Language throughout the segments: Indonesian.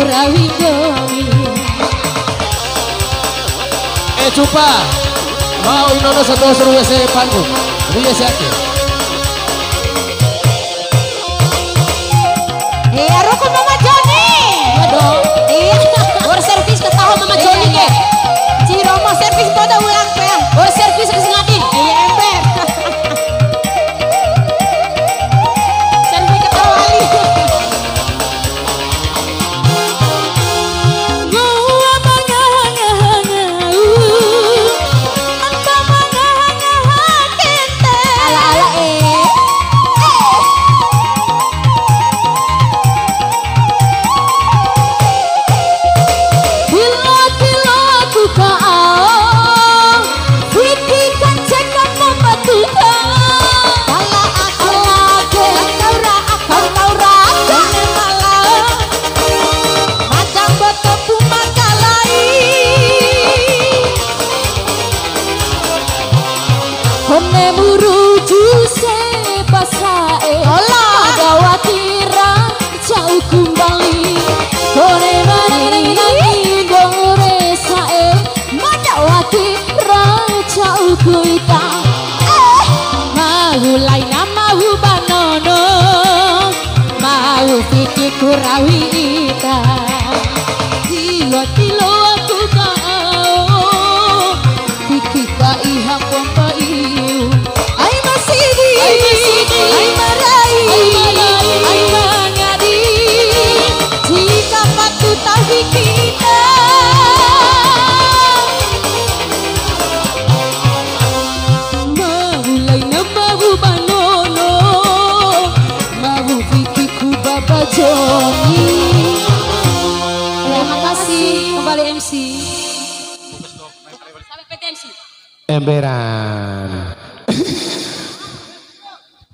kurawi doni. Coba mau inono satu seru WC panggung ini WC aja. Iya rukun Mama Joni. Aduh. Iya. War servis ketahu Mama Joni ke. Si Romo servis pada ulang pe. War servis kesengatin. Iya ember. Servis ketahu Ali. Kurawi ita tilo aku kau fikir ka ihang pompaiu ai masidi ai marai ai mangadi jika patut tahu kita mulai namahu banono mau fikirku Bapak Joni. Terima kasih kembali MC. Sampai PT MC. Emberan.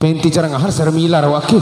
Penti cara ngahar sermilar wakil.